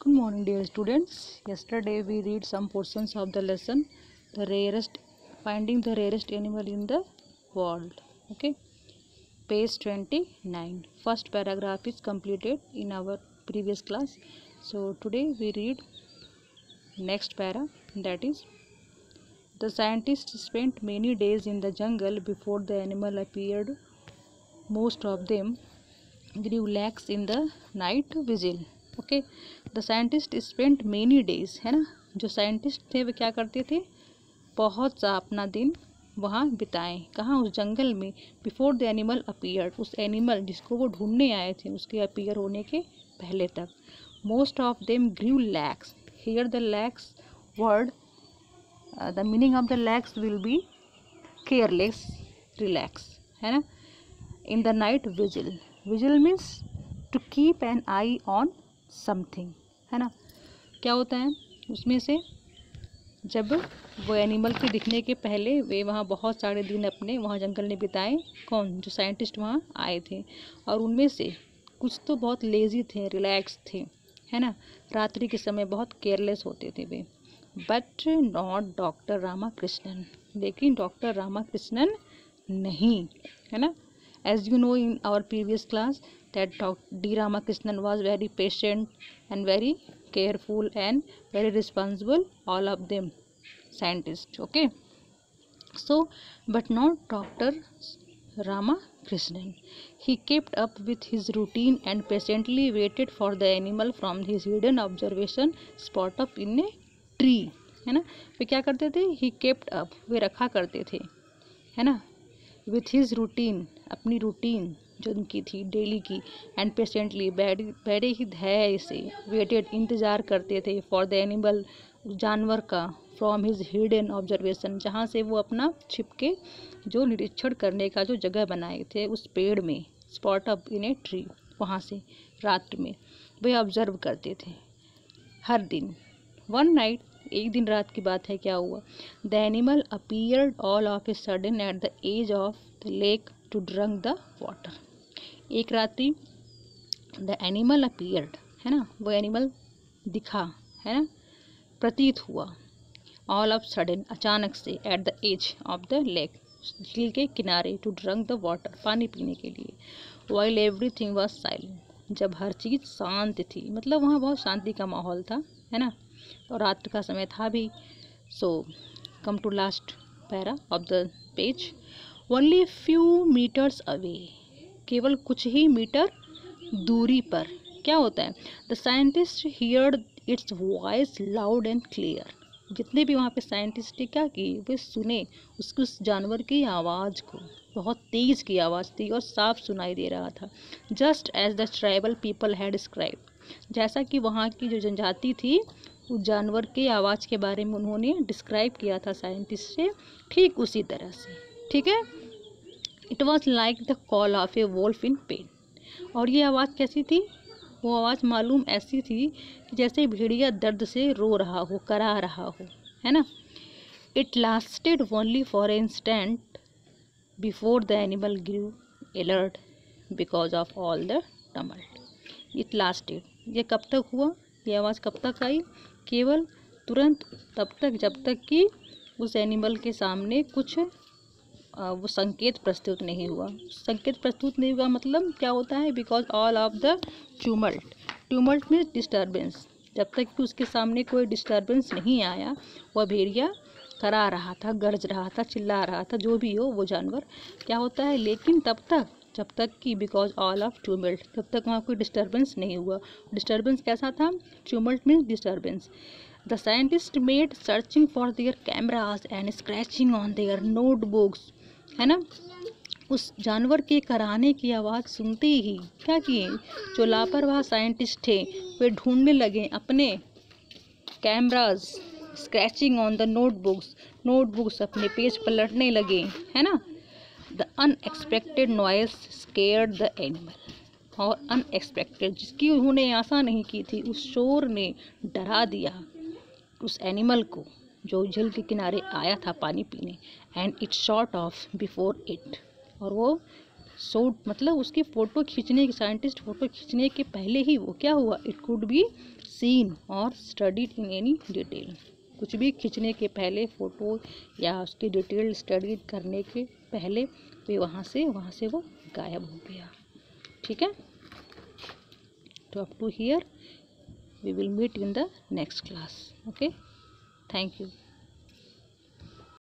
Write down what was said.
Good morning, dear students. Yesterday we read some portions of the lesson, finding the rarest animal in the world. Okay, page 29. First paragraph is completed in our previous class. So today we read next para, that is, the scientists spent many days in the jungle before the animal appeared. Most of them grew lax in the night vigil. Okay, the scientist spent many days, है ना, जो scientist थे वे क्या करते थे, बहुत सा अपना दिन वहाँ बिताएं, कहाँ, उस जंगल में, बिफोर द एनिमल अपीयर्ड, उस एनिमल जिसको वो ढूंढने आए थे उसके अपीयर होने के पहले तक. Most of them grew lax. Here the lax word, the meaning of the lax will be careless, relax, है ना. In the night vigil. Vigil means to keep an eye on something, है ना. क्या होता है उसमें से, जब वो एनिमल के दिखने के पहले वे वहाँ बहुत सारे दिन अपने वहाँ जंगल में बिताए. कौन, जो साइंटिस्ट वहाँ आए थे, और उनमें से कुछ तो बहुत लेजी थे, रिलैक्स थे, है ना, रात्रि के समय बहुत केयरलेस होते थे वे. But not doctor Ramakrishnan. लेकिन डॉक्टर रामाकृष्णन नहीं, है ना. As you know in our previous class that D. Ramakrishnan was very patient and very careful and very responsible, all of them scientists. Okay, so but not Dr. Ramakrishnan. He kept up with his routine and patiently waited for the animal from his hidden observation spot up in a tree, है ना. वे क्या करते थे, he kept up, वे रखा करते थे, है ना, विथ हिज रूटीन, अपनी रूटीन जो उनकी थी डेली की, एंड पेशेंटली, बड़े ही धैर्य से, वेटेड, इंतज़ार करते थे, फॉर द एनिमल, जानवर का, फ्रॉम हिज हिडन ऑब्जर्वेशन, जहाँ से वो अपना छिपके जो निरीक्षण करने का जो जगह बनाए थे उस पेड़ में, spot up in a tree, वहाँ से रात में वे ऑब्जर्व करते थे हर दिन. वन नाइट, एक दिन रात की बात है, क्या हुआ, the animal appeared all of a sudden at the edge of the lake to drunk the water. एक रात्रि द एनिमल अपीयर्ड, है ना, वो एनिमल दिखा, है ना, प्रतीत हुआ, ऑल ऑफ सडन, अचानक से, at the edge of the lake, झील के किनारे, टू ड्रंक द वाटर, पानी पीने के लिए. वाइल एवरीथिंग वाज साइलेंट, जब हर चीज़ शांत थी, मतलब वहाँ बहुत शांति का माहौल था, है ना, और रात का समय था भी. So come to last para of the page. Only few meters away, केवल कुछ ही मीटर दूरी पर क्या होता है, the scientist heard its voice loud and clear. जितने भी वहाँ पे साइंटिस्ट ने क्या की, वे सुने उसकी, उस जानवर की आवाज़ को, बहुत तेज़ की आवाज़ थी और साफ सुनाई दे रहा था. Just as the tribal people had describe, जैसा कि वहाँ की जो जनजाति थी उस जानवर के आवाज़ के बारे में उन्होंने डिस्क्राइब किया था साइंटिस्ट से, ठीक उसी तरह से. ठीक है. It was like the call of a wolf in pain. और ये आवाज़ कैसी थी, वो आवाज़ मालूम ऐसी थी कि जैसे भेड़िया दर्द से रो रहा हो, करा रहा हो, है ना. It lasted only for a instant before the animal grew alert because of all the tumult. It lasted, ये कब तक हुआ, ये आवाज़ कब तक आई, केवल तुरंत, तब तक जब तक कि उस एनिमल के सामने कुछ वो संकेत प्रस्तुत नहीं हुआ. संकेत प्रस्तुत नहीं हुआ मतलब क्या होता है, because all of the tumult. Tumult means disturbance. जब तक कि उसके सामने कोई डिस्टर्बेंस नहीं आया, वह भेड़िया करा रहा था, गरज रहा था, चिल्ला रहा था, जो भी हो वो जानवर क्या होता है. लेकिन तब तक, जब तक कि, बिकॉज ऑल ऑफ ट्यूमल्ट, तब तक वहाँ कोई डिस्टर्बेंस नहीं हुआ. डिस्टर्बेंस कैसा था, tumult means disturbance. The scientist made searching for their cameras and scratching on their notebooks, है ना. उस जानवर के कराने की आवाज़ सुनते ही क्या किए, जो लापरवाह साइंटिस्ट थे वे ढूंढने लगे अपने cameras, scratching on the notebooks, अपने पेज पलटने लगे, है ना. The unexpected noise scared the animal. और अनएक्सपेक्टेड, जिसकी उन्होंने आशा नहीं की थी, उस शोर ने डरा दिया उस एनिमल को जो झील के किनारे आया था पानी पीने. And it shot of before it, और वो मतलब उसकी फ़ोटो खींचने की, साइंटिस्ट फ़ोटो खींचने के पहले ही वो क्या हुआ, इट कुड बी सीन और स्टडीड इन एनी डिटेल। कुछ भी खींचने के पहले, फ़ोटो या उसकी डिटेल स्टडी करने के पहले वे वहाँ से वो गायब हो गया। ठीक है, तो up to here we will meet in the next class. Okay, thank you.